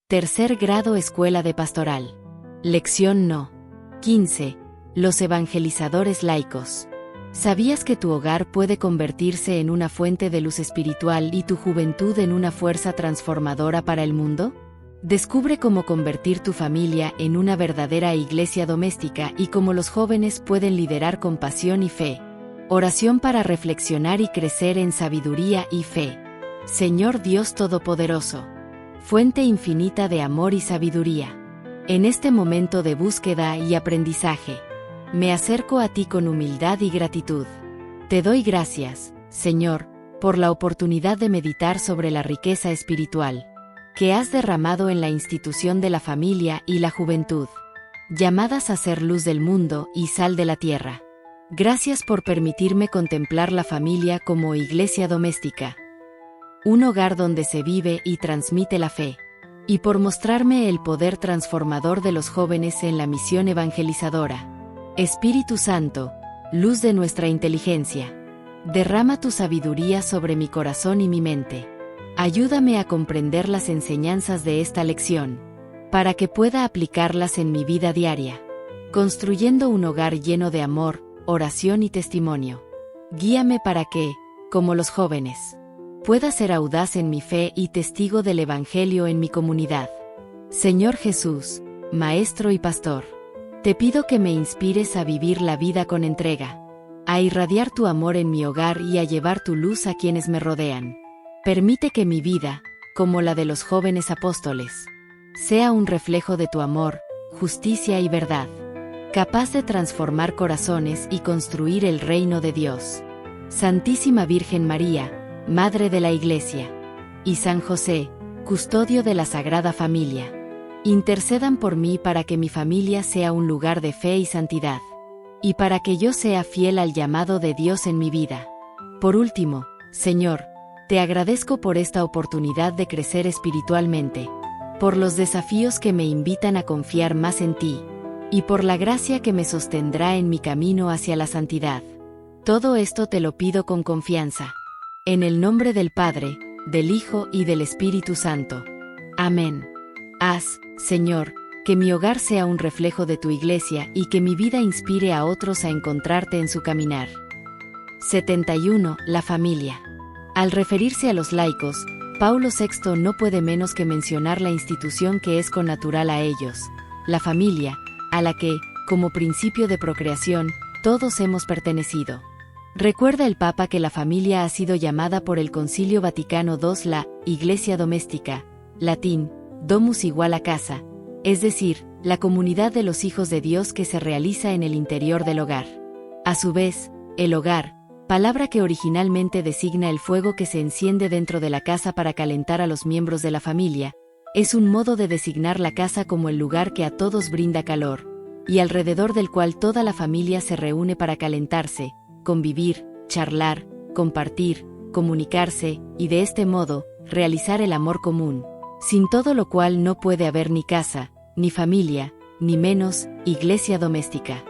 Tercer grado Escuela de Pastoral. Lección No. 15. Los evangelizadores laicos. ¿Sabías que tu hogar puede convertirse en una fuente de luz espiritual y tu juventud en una fuerza transformadora para el mundo? Descubre cómo convertir tu familia en una verdadera iglesia doméstica y cómo los jóvenes pueden liderar con pasión y fe. Oración para reflexionar y crecer en sabiduría y fe. Señor Dios Todopoderoso, fuente infinita de amor y sabiduría. En este momento de búsqueda y aprendizaje, me acerco a ti con humildad y gratitud. Te doy gracias, Señor, por la oportunidad de meditar sobre la riqueza espiritual que has derramado en la institución de la familia y la juventud, llamadas a ser luz del mundo y sal de la tierra. Gracias por permitirme contemplar la familia como iglesia doméstica, un hogar donde se vive y transmite la fe, y por mostrarme el poder transformador de los jóvenes en la misión evangelizadora. Espíritu Santo, luz de nuestra inteligencia, derrama tu sabiduría sobre mi corazón y mi mente. Ayúdame a comprender las enseñanzas de esta lección, para que pueda aplicarlas en mi vida diaria, construyendo un hogar lleno de amor, oración y testimonio. Guíame para que, como los jóvenes, pueda ser audaz en mi fe y testigo del Evangelio en mi comunidad. Señor Jesús, Maestro y Pastor, te pido que me inspires a vivir la vida con entrega, a irradiar tu amor en mi hogar y a llevar tu luz a quienes me rodean. Permite que mi vida, como la de los jóvenes apóstoles, sea un reflejo de tu amor, justicia y verdad, capaz de transformar corazones y construir el reino de Dios. Santísima Virgen María, Madre de la Iglesia, y San José, custodio de la Sagrada Familia, intercedan por mí para que mi familia sea un lugar de fe y santidad, y para que yo sea fiel al llamado de Dios en mi vida. Por último, Señor, te agradezco por esta oportunidad de crecer espiritualmente, por los desafíos que me invitan a confiar más en ti, y por la gracia que me sostendrá en mi camino hacia la santidad. Todo esto te lo pido con confianza. En el nombre del Padre, del Hijo y del Espíritu Santo. Amén. Haz, Señor, que mi hogar sea un reflejo de tu iglesia y que mi vida inspire a otros a encontrarte en su caminar. 71. La familia. Al referirse a los laicos, Paulo VI no puede menos que mencionar la institución que es connatural a ellos, la familia, a la que, como principio de procreación, todos hemos pertenecido. Recuerda el Papa que la familia ha sido llamada por el Concilio Vaticano II la Iglesia Doméstica, latín, domus igual a casa, es decir, la comunidad de los hijos de Dios que se realiza en el interior del hogar. A su vez, el hogar, palabra que originalmente designa el fuego que se enciende dentro de la casa para calentar a los miembros de la familia, es un modo de designar la casa como el lugar que a todos brinda calor, y alrededor del cual toda la familia se reúne para calentarse, convivir, charlar, compartir, comunicarse, y de este modo, realizar el amor común, sin todo lo cual no puede haber ni casa, ni familia, ni menos, iglesia doméstica.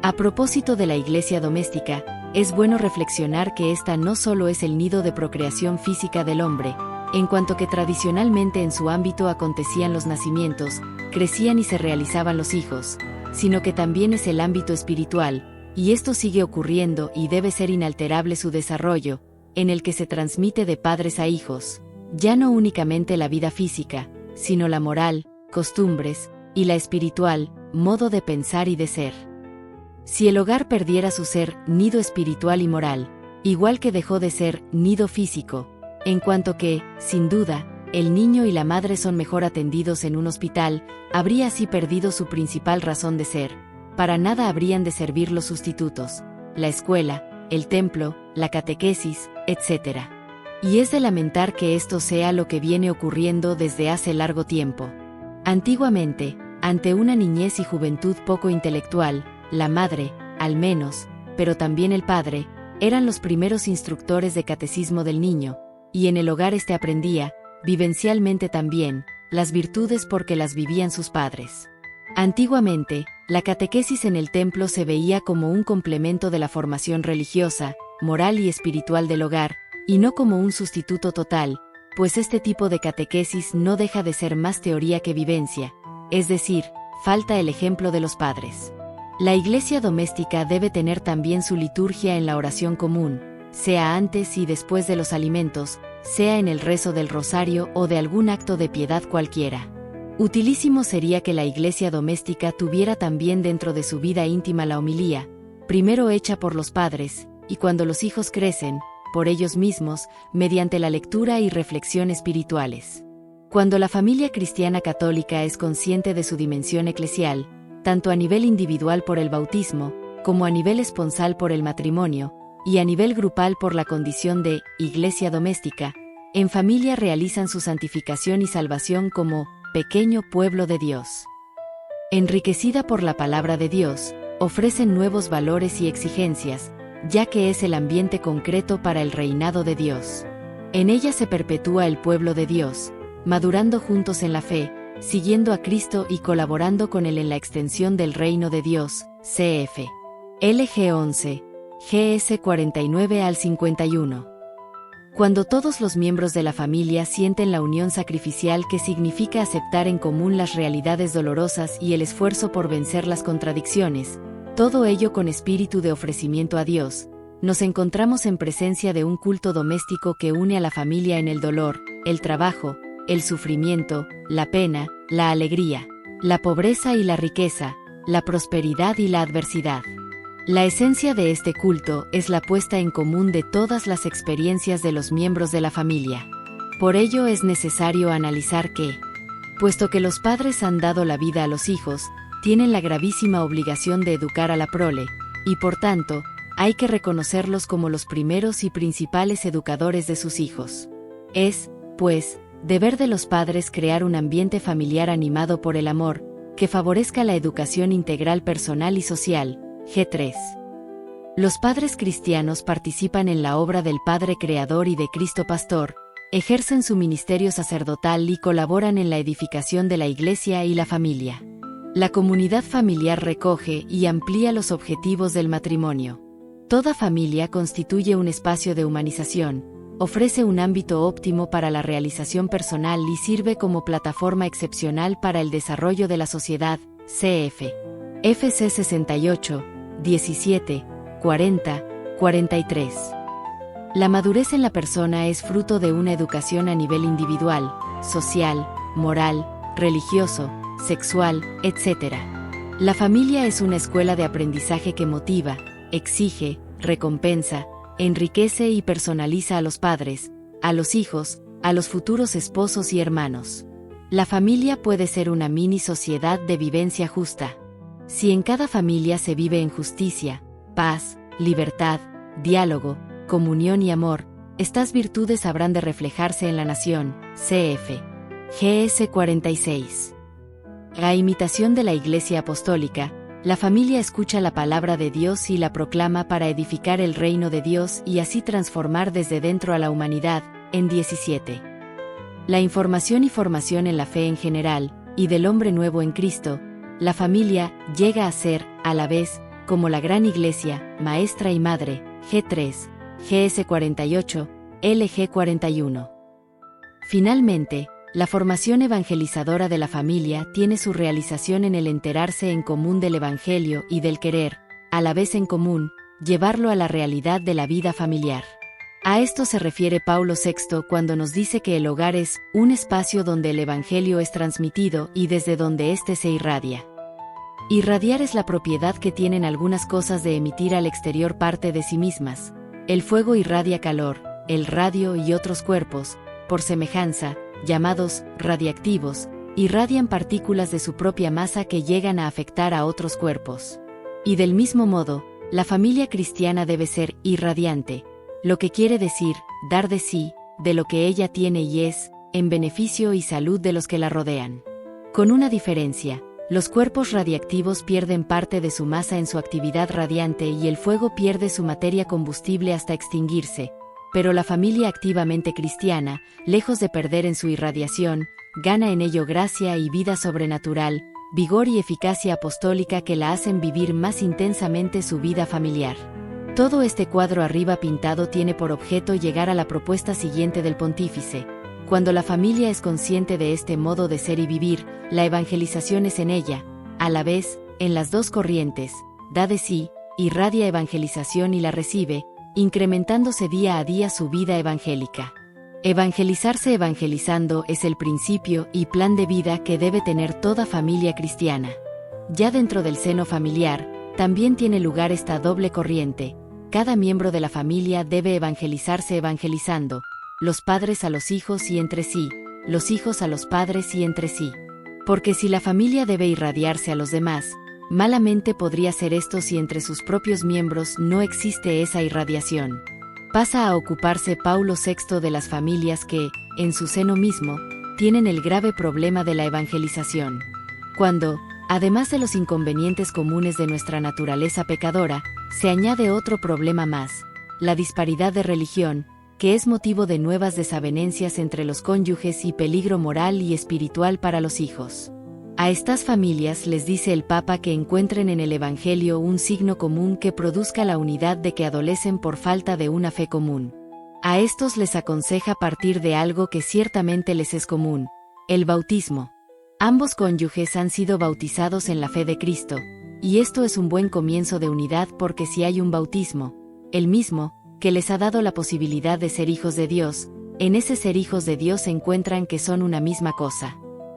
A propósito de la iglesia doméstica, es bueno reflexionar que esta no solo es el nido de procreación física del hombre, en cuanto que tradicionalmente en su ámbito acontecían los nacimientos, crecían y se realizaban los hijos, sino que también es el ámbito espiritual, y esto sigue ocurriendo y debe ser inalterable su desarrollo, en el que se transmite de padres a hijos, ya no únicamente la vida física, sino la moral, costumbres, y la espiritual, modo de pensar y de ser. Si el hogar perdiera su ser nido espiritual y moral, igual que dejó de ser nido físico, en cuanto que, sin duda, el niño y la madre son mejor atendidos en un hospital, habría así perdido su principal razón de ser. Para nada habrían de servir los sustitutos, la escuela, el templo, la catequesis, etc. Y es de lamentar que esto sea lo que viene ocurriendo desde hace largo tiempo. Antiguamente, ante una niñez y juventud poco intelectual, la madre, al menos, pero también el padre, eran los primeros instructores de catecismo del niño, y en el hogar éste aprendía, vivencialmente también, las virtudes porque las vivían sus padres. Antiguamente, la catequesis en el templo se veía como un complemento de la formación religiosa, moral y espiritual del hogar, y no como un sustituto total, pues este tipo de catequesis no deja de ser más teoría que vivencia, es decir, falta el ejemplo de los padres. La iglesia doméstica debe tener también su liturgia en la oración común, sea antes y después de los alimentos, sea en el rezo del rosario o de algún acto de piedad cualquiera. Utilísimo sería que la iglesia doméstica tuviera también dentro de su vida íntima la homilía, primero hecha por los padres, y cuando los hijos crecen, por ellos mismos, mediante la lectura y reflexión espirituales. Cuando la familia cristiana católica es consciente de su dimensión eclesial, tanto a nivel individual por el bautismo, como a nivel esponsal por el matrimonio, y a nivel grupal por la condición de iglesia doméstica, en familia realizan su santificación y salvación como pequeño pueblo de Dios. Enriquecida por la palabra de Dios, ofrecen nuevos valores y exigencias, ya que es el ambiente concreto para el reinado de Dios. En ella se perpetúa el pueblo de Dios, madurando juntos en la fe, siguiendo a Cristo y colaborando con Él en la extensión del reino de Dios, cf. LG 11, GS 49 al 51. Cuando todos los miembros de la familia sienten la unión sacrificial que significa aceptar en común las realidades dolorosas y el esfuerzo por vencer las contradicciones, todo ello con espíritu de ofrecimiento a Dios, nos encontramos en presencia de un culto doméstico que une a la familia en el dolor, el trabajo, el sufrimiento, la pena, la alegría, la pobreza y la riqueza, la prosperidad y la adversidad. La esencia de este culto es la puesta en común de todas las experiencias de los miembros de la familia. Por ello es necesario analizar que, puesto que los padres han dado la vida a los hijos, tienen la gravísima obligación de educar a la prole, y por tanto, hay que reconocerlos como los primeros y principales educadores de sus hijos. Es, pues, deber de los padres crear un ambiente familiar animado por el amor, que favorezca la educación integral personal y social. G3. Los padres cristianos participan en la obra del Padre Creador y de Cristo Pastor, ejercen su ministerio sacerdotal y colaboran en la edificación de la Iglesia y la familia. La comunidad familiar recoge y amplía los objetivos del matrimonio. Toda familia constituye un espacio de humanización, ofrece un ámbito óptimo para la realización personal y sirve como plataforma excepcional para el desarrollo de la sociedad, cf. FC 68, 17, 40, 43. La madurez en la persona es fruto de una educación a nivel individual, social, moral, religioso, sexual, etc. La familia es una escuela de aprendizaje que motiva, exige, recompensa, enriquece y personaliza a los padres, a los hijos, a los futuros esposos y hermanos. La familia puede ser una mini sociedad de vivencia justa. Si en cada familia se vive en justicia, paz, libertad, diálogo, comunión y amor, estas virtudes habrán de reflejarse en la nación, cf. GS 46. A imitación de la Iglesia Apostólica, la familia escucha la palabra de Dios y la proclama para edificar el reino de Dios y así transformar desde dentro a la humanidad, en 17. La información y formación en la fe en general, y del hombre nuevo en Cristo, la familia llega a ser, a la vez, como la gran Iglesia, maestra y madre, G3, GS 48, LG 41. Finalmente, la formación evangelizadora de la familia tiene su realización en el enterarse en común del Evangelio y del querer, a la vez en común, llevarlo a la realidad de la vida familiar. A esto se refiere Paulo VI cuando nos dice que el hogar es un espacio donde el Evangelio es transmitido y desde donde éste se irradia. Irradiar es la propiedad que tienen algunas cosas de emitir al exterior parte de sí mismas. El fuego irradia calor, el radio y otros cuerpos, por semejanza, llamados radiactivos, irradian partículas de su propia masa que llegan a afectar a otros cuerpos. Y del mismo modo, la familia cristiana debe ser irradiante, lo que quiere decir, dar de sí, de lo que ella tiene y es, en beneficio y salud de los que la rodean. Con una diferencia, los cuerpos radiactivos pierden parte de su masa en su actividad radiante y el fuego pierde su materia combustible hasta extinguirse, pero la familia activamente cristiana, lejos de perder en su irradiación, gana en ello gracia y vida sobrenatural, vigor y eficacia apostólica que la hacen vivir más intensamente su vida familiar. Todo este cuadro arriba pintado tiene por objeto llegar a la propuesta siguiente del pontífice: Cuando la familia es consciente de este modo de ser y vivir, la evangelización es en ella, a la vez, en las dos corrientes, da de sí, irradia evangelización y la recibe, incrementándose día a día su vida evangélica. Evangelizarse evangelizando es el principio y plan de vida que debe tener toda familia cristiana. Ya dentro del seno familiar, también tiene lugar esta doble corriente. Cada miembro de la familia debe evangelizarse evangelizando, los padres a los hijos y entre sí, los hijos a los padres y entre sí. Porque si la familia debe irradiarse a los demás, malamente podría ser esto si entre sus propios miembros no existe esa irradiación. Pasa a ocuparse Paulo VI de las familias que, en su seno mismo, tienen el grave problema de la evangelización. Cuando, además de los inconvenientes comunes de nuestra naturaleza pecadora, se añade otro problema más, la disparidad de religión, que es motivo de nuevas desavenencias entre los cónyuges y peligro moral y espiritual para los hijos. A estas familias les dice el Papa que encuentren en el Evangelio un signo común que produzca la unidad de que adolecen por falta de una fe común. A estos les aconseja partir de algo que ciertamente les es común, el bautismo. Ambos cónyuges han sido bautizados en la fe de Cristo, y esto es un buen comienzo de unidad porque si hay un bautismo, el mismo, que les ha dado la posibilidad de ser hijos de Dios, en ese ser hijos de Dios encuentran que son una misma cosa.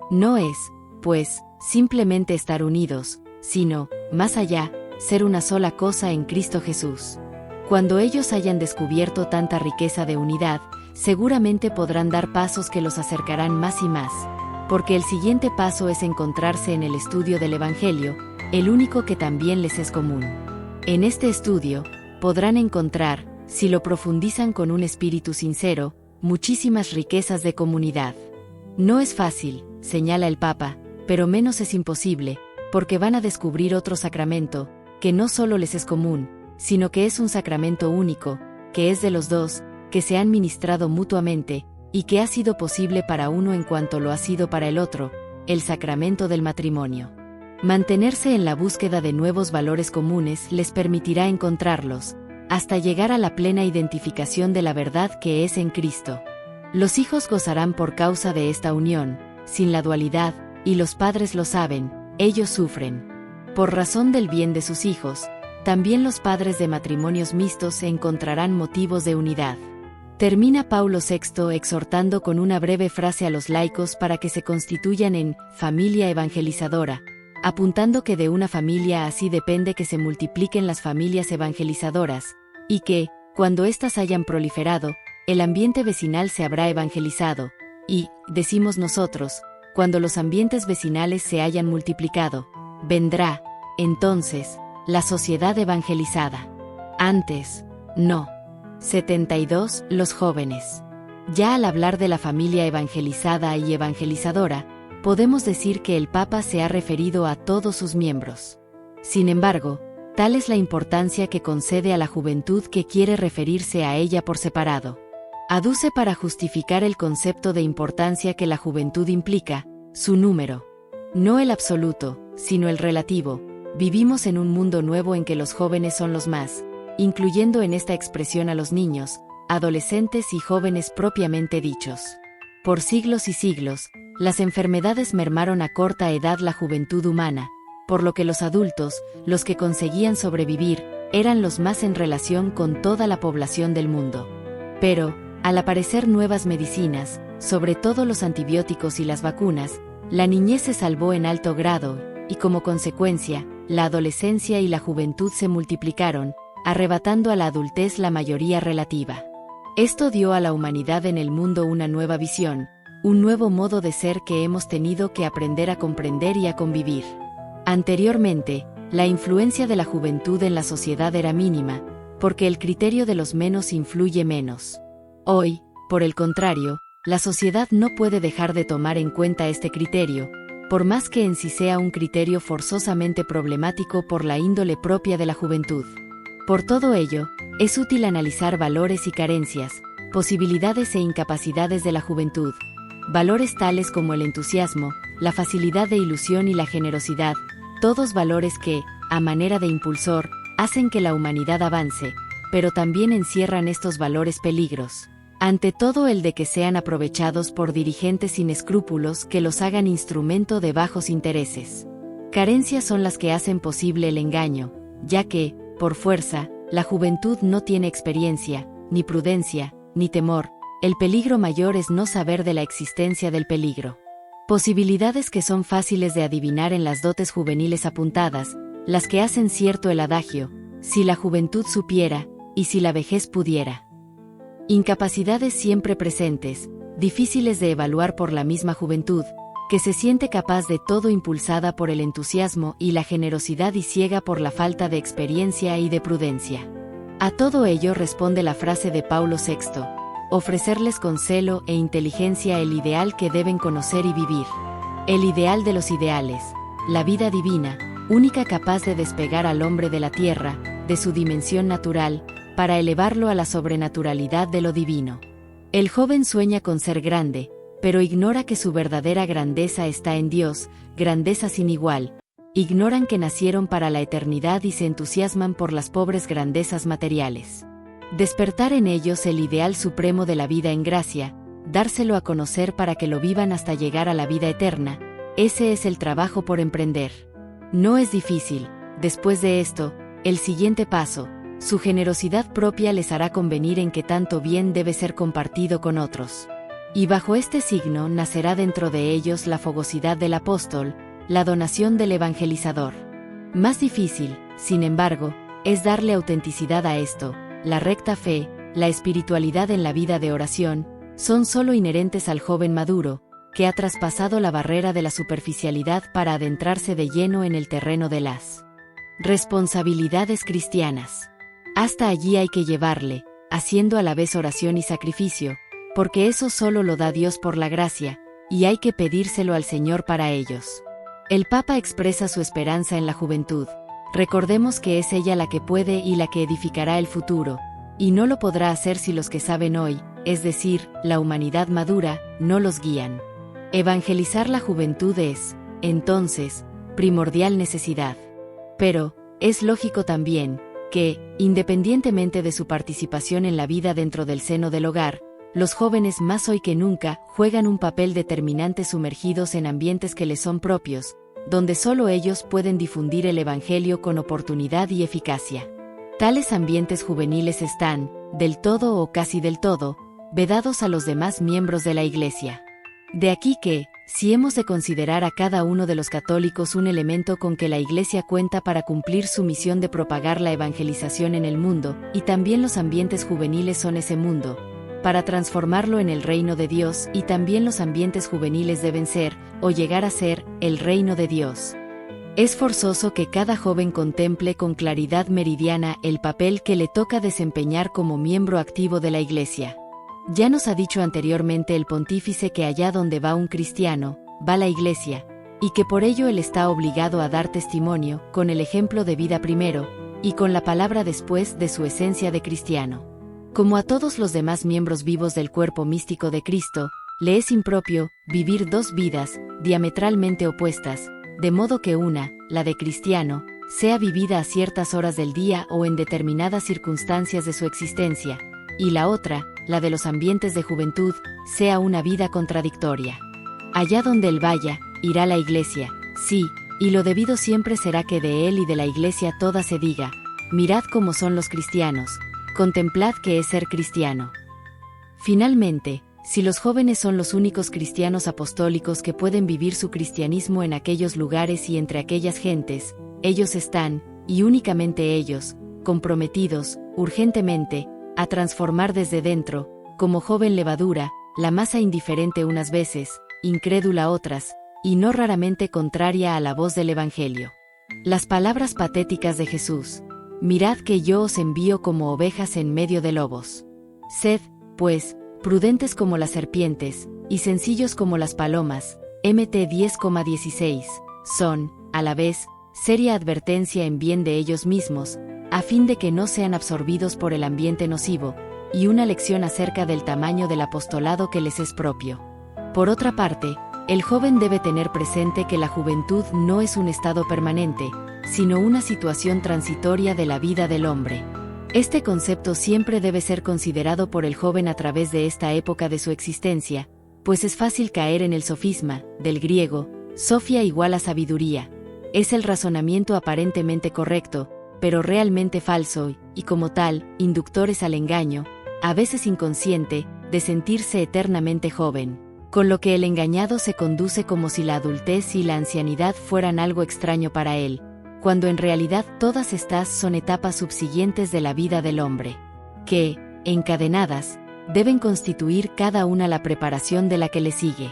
No es, pues, simplemente estar unidos, sino, más allá, ser una sola cosa en Cristo Jesús. Cuando ellos hayan descubierto tanta riqueza de unidad, seguramente podrán dar pasos que los acercarán más y más, porque el siguiente paso es encontrarse en el estudio del Evangelio, el único que también les es común. En este estudio, podrán encontrar, si lo profundizan con un espíritu sincero, muchísimas riquezas de comunidad. No es fácil, señala el Papa, pero menos es imposible, porque van a descubrir otro sacramento, que no solo les es común, sino que es un sacramento único, que es de los dos, que se han ministrado mutuamente, y que ha sido posible para uno en cuanto lo ha sido para el otro, el sacramento del matrimonio. Mantenerse en la búsqueda de nuevos valores comunes les permitirá encontrarlos, hasta llegar a la plena identificación de la verdad que es en Cristo. Los hijos gozarán por causa de esta unión, sin la dualidad, y los padres lo saben, ellos sufren. Por razón del bien de sus hijos, también los padres de matrimonios mixtos encontrarán motivos de unidad. Termina Paulo VI exhortando con una breve frase a los laicos para que se constituyan en familia evangelizadora, apuntando que de una familia así depende que se multipliquen las familias evangelizadoras, y que, cuando éstas hayan proliferado, el ambiente vecinal se habrá evangelizado, y, decimos nosotros, cuando los ambientes vecinales se hayan multiplicado, vendrá, entonces, la sociedad evangelizada. Antes, no. 72. Los jóvenes. Ya al hablar de la familia evangelizada y evangelizadora, podemos decir que el Papa se ha referido a todos sus miembros. Sin embargo, tal es la importancia que concede a la juventud que quiere referirse a ella por separado. Aduce para justificar el concepto de importancia que la juventud implica, su número. No el absoluto, sino el relativo. Vivimos en un mundo nuevo en que los jóvenes son los más, incluyendo en esta expresión a los niños, adolescentes y jóvenes propiamente dichos. Por siglos y siglos, las enfermedades mermaron a corta edad la juventud humana, por lo que los adultos, los que conseguían sobrevivir, eran los más en relación con toda la población del mundo. Pero, al aparecer nuevas medicinas, sobre todo los antibióticos y las vacunas, la niñez se salvó en alto grado, y como consecuencia, la adolescencia y la juventud se multiplicaron, arrebatando a la adultez la mayoría relativa. Esto dio a la humanidad en el mundo una nueva visión, un nuevo modo de ser que hemos tenido que aprender a comprender y a convivir. Anteriormente, la influencia de la juventud en la sociedad era mínima, porque el criterio de los menos influye menos. Hoy, por el contrario, la sociedad no puede dejar de tomar en cuenta este criterio, por más que en sí sea un criterio forzosamente problemático por la índole propia de la juventud. Por todo ello, es útil analizar valores y carencias, posibilidades e incapacidades de la juventud, valores tales como el entusiasmo, la facilidad de ilusión y la generosidad, todos valores que, a manera de impulsor, hacen que la humanidad avance, pero también encierran estos valores peligros. Ante todo el de que sean aprovechados por dirigentes sin escrúpulos que los hagan instrumento de bajos intereses. Carencias son las que hacen posible el engaño, ya que, por fuerza, la juventud no tiene experiencia, ni prudencia, ni temor. El peligro mayor es no saber de la existencia del peligro. Posibilidades que son fáciles de adivinar en las dotes juveniles apuntadas, las que hacen cierto el adagio, si la juventud supiera, y si la vejez pudiera. Incapacidades siempre presentes, difíciles de evaluar por la misma juventud, que se siente capaz de todo impulsada por el entusiasmo y la generosidad y ciega por la falta de experiencia y de prudencia. A todo ello responde la frase de Paulo VI, ofrecerles con celo e inteligencia el ideal que deben conocer y vivir. El ideal de los ideales, la vida divina, única capaz de despegar al hombre de la tierra, de su dimensión natural, para elevarlo a la sobrenaturalidad de lo divino. El joven sueña con ser grande, pero ignora que su verdadera grandeza está en Dios, grandeza sin igual. Ignoran que nacieron para la eternidad y se entusiasman por las pobres grandezas materiales. Despertar en ellos el ideal supremo de la vida en gracia, dárselo a conocer para que lo vivan hasta llegar a la vida eterna, ese es el trabajo por emprender. No es difícil. Después de esto, el siguiente paso, su generosidad propia les hará convenir en que tanto bien debe ser compartido con otros. Y bajo este signo nacerá dentro de ellos la fogosidad del apóstol, la donación del evangelizador. Más difícil, sin embargo, es darle autenticidad a esto. La recta fe, la espiritualidad en la vida de oración, son solo inherentes al joven maduro, que ha traspasado la barrera de la superficialidad para adentrarse de lleno en el terreno de las responsabilidades cristianas. Hasta allí hay que llevarle, haciendo a la vez oración y sacrificio, porque eso solo lo da Dios por la gracia, y hay que pedírselo al Señor para ellos. El Papa expresa su esperanza en la juventud. Recordemos que es ella la que puede y la que edificará el futuro, y no lo podrá hacer si los que saben hoy, es decir, la humanidad madura, no los guían. Evangelizar la juventud es, entonces, primordial necesidad. Pero, es lógico también, que, independientemente de su participación en la vida dentro del seno del hogar, los jóvenes más hoy que nunca juegan un papel determinante sumergidos en ambientes que les son propios, donde solo ellos pueden difundir el Evangelio con oportunidad y eficacia. Tales ambientes juveniles están, del todo o casi del todo, vedados a los demás miembros de la Iglesia. De aquí que, si hemos de considerar a cada uno de los católicos un elemento con que la Iglesia cuenta para cumplir su misión de propagar la evangelización en el mundo, y también los ambientes juveniles son ese mundo, para transformarlo en el reino de Dios, y también los ambientes juveniles deben ser, o llegar a ser, el reino de Dios. Es forzoso que cada joven contemple con claridad meridiana el papel que le toca desempeñar como miembro activo de la Iglesia. Ya nos ha dicho anteriormente el pontífice que allá donde va un cristiano, va la Iglesia, y que por ello él está obligado a dar testimonio, con el ejemplo de vida primero, y con la palabra después de su esencia de cristiano. Como a todos los demás miembros vivos del cuerpo místico de Cristo, le es impropio vivir dos vidas, diametralmente opuestas, de modo que una, la de cristiano, sea vivida a ciertas horas del día o en determinadas circunstancias de su existencia, y la otra, la de los ambientes de juventud, sea una vida contradictoria. Allá donde él vaya, irá la Iglesia, sí, y lo debido siempre será que de él y de la Iglesia toda se diga, mirad cómo son los cristianos, contemplad qué es ser cristiano. Finalmente, si los jóvenes son los únicos cristianos apostólicos que pueden vivir su cristianismo en aquellos lugares y entre aquellas gentes, ellos están, y únicamente ellos, comprometidos, urgentemente, a transformar desde dentro, como joven levadura, la masa indiferente unas veces, incrédula otras, y no raramente contraria a la voz del Evangelio. Las palabras patéticas de Jesús: mirad que yo os envío como ovejas en medio de lobos. Sed, pues, prudentes como las serpientes, y sencillos como las palomas, Mt 10,16, son, a la vez, seria advertencia en bien de ellos mismos, a fin de que no sean absorbidos por el ambiente nocivo, y una lección acerca del tamaño del apostolado que les es propio. Por otra parte, el joven debe tener presente que la juventud no es un estado permanente, sino una situación transitoria de la vida del hombre. Este concepto siempre debe ser considerado por el joven a través de esta época de su existencia, pues es fácil caer en el sofisma, del griego, sofia igual a sabiduría. Es el razonamiento aparentemente correcto, pero realmente falso, y como tal, inductores al engaño, a veces inconsciente, de sentirse eternamente joven, con lo que el engañado se conduce como si la adultez y la ancianidad fueran algo extraño para él, cuando en realidad todas estas son etapas subsiguientes de la vida del hombre, que, encadenadas, deben constituir cada una la preparación de la que le sigue.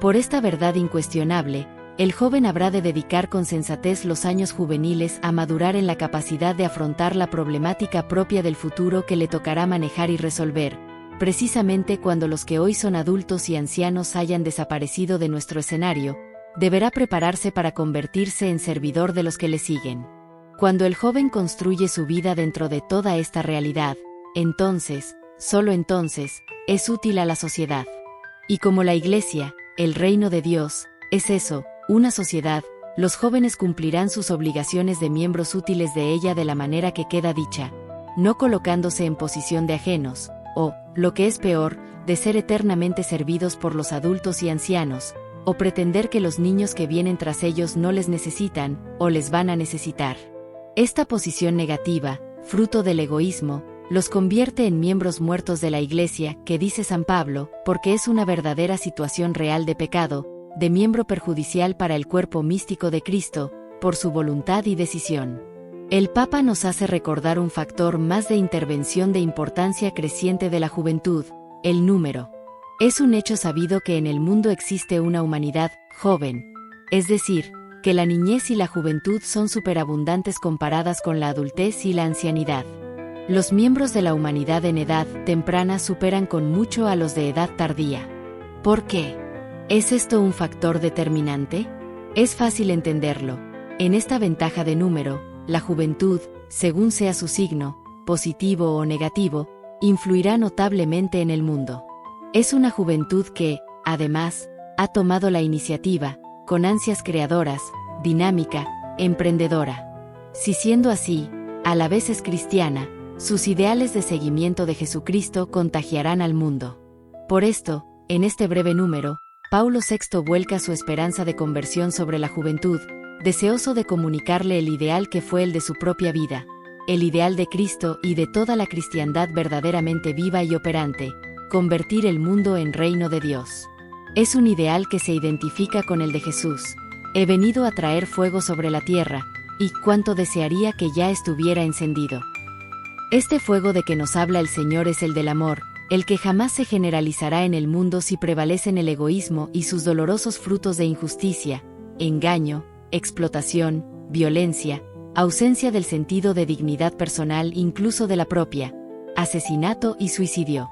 Por esta verdad incuestionable, el joven habrá de dedicar con sensatez los años juveniles a madurar en la capacidad de afrontar la problemática propia del futuro que le tocará manejar y resolver, precisamente cuando los que hoy son adultos y ancianos hayan desaparecido de nuestro escenario. Deberá prepararse para convertirse en servidor de los que le siguen. Cuando el joven construye su vida dentro de toda esta realidad, entonces, solo entonces, es útil a la sociedad. Y como la Iglesia, el reino de Dios, es eso, una sociedad, los jóvenes cumplirán sus obligaciones de miembros útiles de ella de la manera que queda dicha, no colocándose en posición de ajenos, o, lo que es peor, de ser eternamente servidos por los adultos y ancianos, o pretender que los niños que vienen tras ellos no les necesitan, o les van a necesitar. Esta posición negativa, fruto del egoísmo, los convierte en miembros muertos de la Iglesia, que dice San Pablo, porque es una verdadera situación real de pecado, de miembro perjudicial para el cuerpo místico de Cristo, por su voluntad y decisión. El Papa nos hace recordar un factor más de intervención de importancia creciente de la juventud, el número. Es un hecho sabido que en el mundo existe una humanidad joven, es decir, que la niñez y la juventud son superabundantes comparadas con la adultez y la ancianidad. Los miembros de la humanidad en edad temprana superan con mucho a los de edad tardía. ¿Por qué? ¿Es esto un factor determinante? Es fácil entenderlo. En esta ventaja de número, la juventud, según sea su signo, positivo o negativo, influirá notablemente en el mundo. Es una juventud que, además, ha tomado la iniciativa, con ansias creadoras, dinámica, emprendedora. Si siendo así, a la vez es cristiana, sus ideales de seguimiento de Jesucristo contagiarán al mundo. Por esto, en este breve número, Paulo VI vuelca su esperanza de conversión sobre la juventud, deseoso de comunicarle el ideal que fue el de su propia vida, el ideal de Cristo y de toda la cristiandad verdaderamente viva y operante, convertir el mundo en reino de Dios. Es un ideal que se identifica con el de Jesús. He venido a traer fuego sobre la tierra, y cuánto desearía que ya estuviera encendido. Este fuego de que nos habla el Señor es el del amor, el que jamás se generalizará en el mundo si prevalecen el egoísmo y sus dolorosos frutos de injusticia, engaño, explotación, violencia, ausencia del sentido de dignidad personal incluso de la propia, asesinato y suicidio.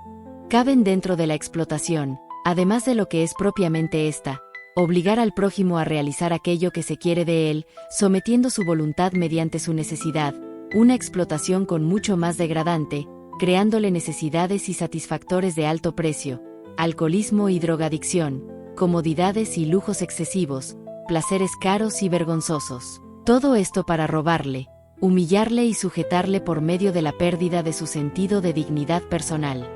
Caben dentro de la explotación, además de lo que es propiamente esta, obligar al prójimo a realizar aquello que se quiere de él, sometiendo su voluntad mediante su necesidad, una explotación con mucho más degradante, creándole necesidades y satisfactores de alto precio, alcoholismo y drogadicción, comodidades y lujos excesivos, placeres caros y vergonzosos. Todo esto para robarle, humillarle y sujetarle por medio de la pérdida de su sentido de dignidad personal.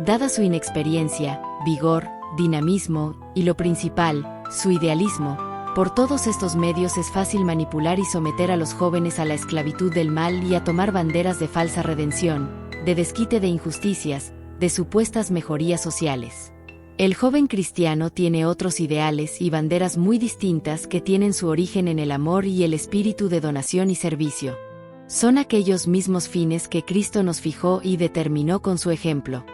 Dada su inexperiencia, vigor, dinamismo, y lo principal, su idealismo, por todos estos medios es fácil manipular y someter a los jóvenes a la esclavitud del mal y a tomar banderas de falsa redención, de desquite de injusticias, de supuestas mejorías sociales. El joven cristiano tiene otros ideales y banderas muy distintas que tienen su origen en el amor y el espíritu de donación y servicio. Son aquellos mismos fines que Cristo nos fijó y determinó con su ejemplo.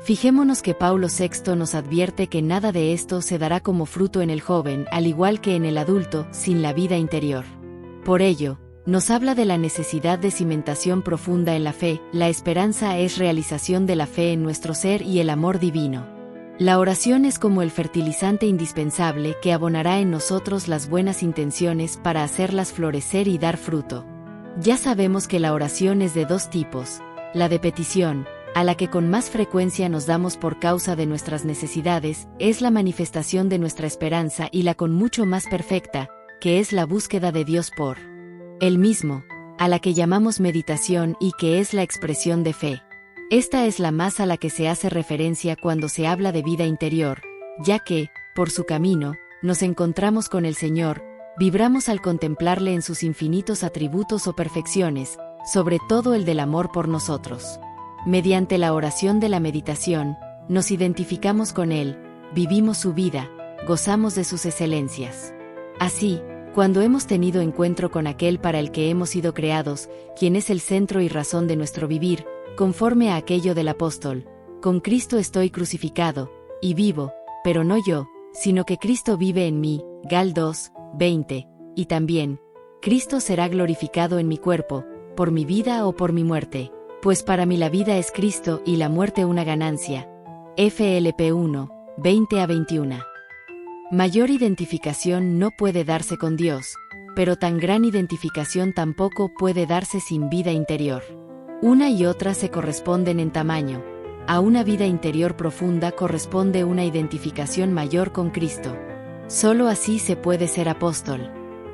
Fijémonos que Paulo VI nos advierte que nada de esto se dará como fruto en el joven, al igual que en el adulto, sin la vida interior. Por ello, nos habla de la necesidad de cimentación profunda en la fe. La esperanza es realización de la fe en nuestro ser y el amor divino. La oración es como el fertilizante indispensable que abonará en nosotros las buenas intenciones para hacerlas florecer y dar fruto. Ya sabemos que la oración es de dos tipos, la de petición, a la que con más frecuencia nos damos por causa de nuestras necesidades, es la manifestación de nuestra esperanza, y la con mucho más perfecta, que es la búsqueda de Dios por Él mismo, a la que llamamos meditación y que es la expresión de fe. Esta es la más a la que se hace referencia cuando se habla de vida interior, ya que, por su camino, nos encontramos con el Señor, vibramos al contemplarle en sus infinitos atributos o perfecciones, sobre todo el del amor por nosotros. Mediante la oración de la meditación, nos identificamos con Él, vivimos su vida, gozamos de sus excelencias. Así, cuando hemos tenido encuentro con aquel para el que hemos sido creados, quien es el centro y razón de nuestro vivir, conforme a aquello del apóstol, con Cristo estoy crucificado, y vivo, pero no yo, sino que Cristo vive en mí, Gal 2, 20, y también, Cristo será glorificado en mi cuerpo, por mi vida o por mi muerte, pues para mí la vida es Cristo y la muerte una ganancia. FLP 1, 20 a 21. Mayor identificación no puede darse con Dios, pero tan gran identificación tampoco puede darse sin vida interior. Una y otra se corresponden en tamaño. A una vida interior profunda corresponde una identificación mayor con Cristo. Solo así se puede ser apóstol.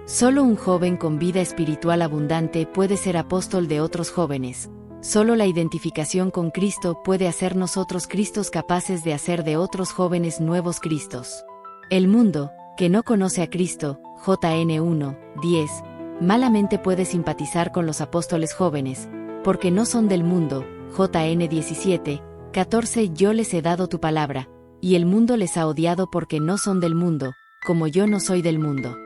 Solo un joven con vida espiritual abundante puede ser apóstol de otros jóvenes. Solo la identificación con Cristo puede hacernos otros Cristos capaces de hacer de otros jóvenes nuevos Cristos. El mundo, que no conoce a Cristo, JN 1, 10, malamente puede simpatizar con los apóstoles jóvenes, porque no son del mundo, JN 17, 14. Yo les he dado tu palabra, y el mundo les ha odiado porque no son del mundo, como yo no soy del mundo.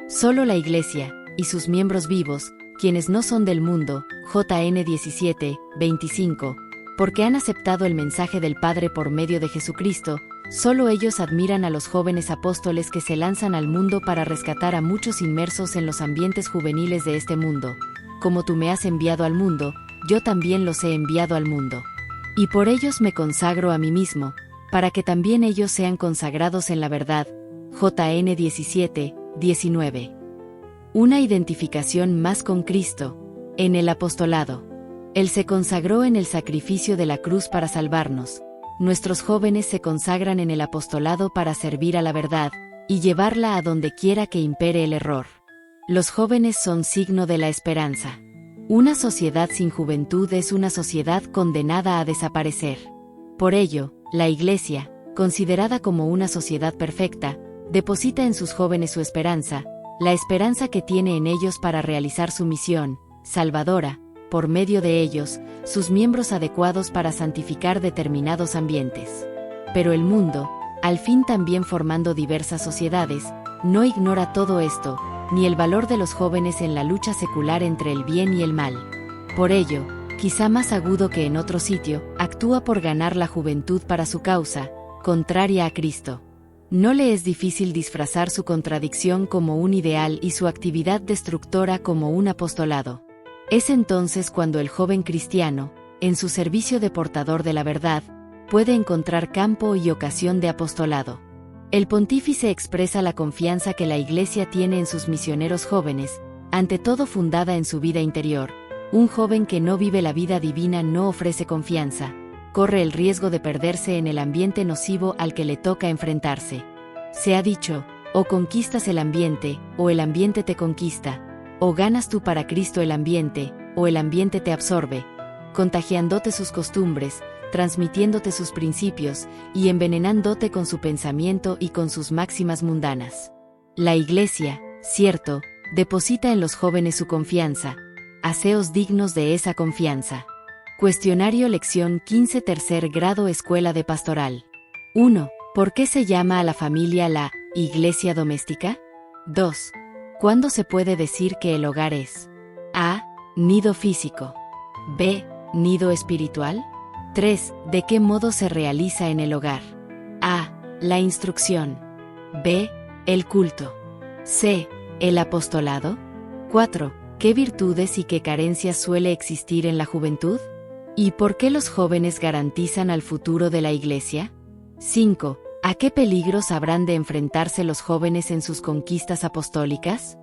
Solo la Iglesia, y sus miembros vivos, quienes no son del mundo, JN 17, 25, porque han aceptado el mensaje del Padre por medio de Jesucristo, solo ellos admiran a los jóvenes apóstoles que se lanzan al mundo para rescatar a muchos inmersos en los ambientes juveniles de este mundo. Como tú me has enviado al mundo, yo también los he enviado al mundo. Y por ellos me consagro a mí mismo, para que también ellos sean consagrados en la verdad. JN 17, 19. Una identificación más con Cristo, en el apostolado. Él se consagró en el sacrificio de la cruz para salvarnos. Nuestros jóvenes se consagran en el apostolado para servir a la verdad, y llevarla a donde quiera que impere el error. Los jóvenes son signo de la esperanza. Una sociedad sin juventud es una sociedad condenada a desaparecer. Por ello, la Iglesia, considerada como una sociedad perfecta, deposita en sus jóvenes su esperanza, la esperanza que tiene en ellos para realizar su misión, salvadora, por medio de ellos, sus miembros adecuados para santificar determinados ambientes. Pero el mundo, al fin también formando diversas sociedades, no ignora todo esto, ni el valor de los jóvenes en la lucha secular entre el bien y el mal. Por ello, quizá más agudo que en otro sitio, actúa por ganar la juventud para su causa, contraria a Cristo. No le es difícil disfrazar su contradicción como un ideal y su actividad destructora como un apostolado. Es entonces cuando el joven cristiano, en su servicio de portador de la verdad, puede encontrar campo y ocasión de apostolado. El pontífice expresa la confianza que la Iglesia tiene en sus misioneros jóvenes, ante todo fundada en su vida interior. Un joven que no vive la vida divina no ofrece confianza, corre el riesgo de perderse en el ambiente nocivo al que le toca enfrentarse. Se ha dicho, o conquistas el ambiente, o el ambiente te conquista, o ganas tú para Cristo el ambiente, o el ambiente te absorbe, contagiándote sus costumbres, transmitiéndote sus principios, y envenenándote con su pensamiento y con sus máximas mundanas. La Iglesia, cierto, deposita en los jóvenes su confianza. Haceos dignos de esa confianza. Cuestionario Lección 15 Tercer grado Escuela de Pastoral. 1. ¿Por qué se llama a la familia la iglesia doméstica? 2. ¿Cuándo se puede decir que el hogar es A. Nido físico. B. Nido espiritual. 3. ¿De qué modo se realiza en el hogar? A. La instrucción. B. El culto. C. El apostolado. 4. ¿Qué virtudes y qué carencias suele existir en la juventud? ¿Y por qué los jóvenes garantizan al futuro de la Iglesia? 5. ¿A qué peligros habrán de enfrentarse los jóvenes en sus conquistas apostólicas?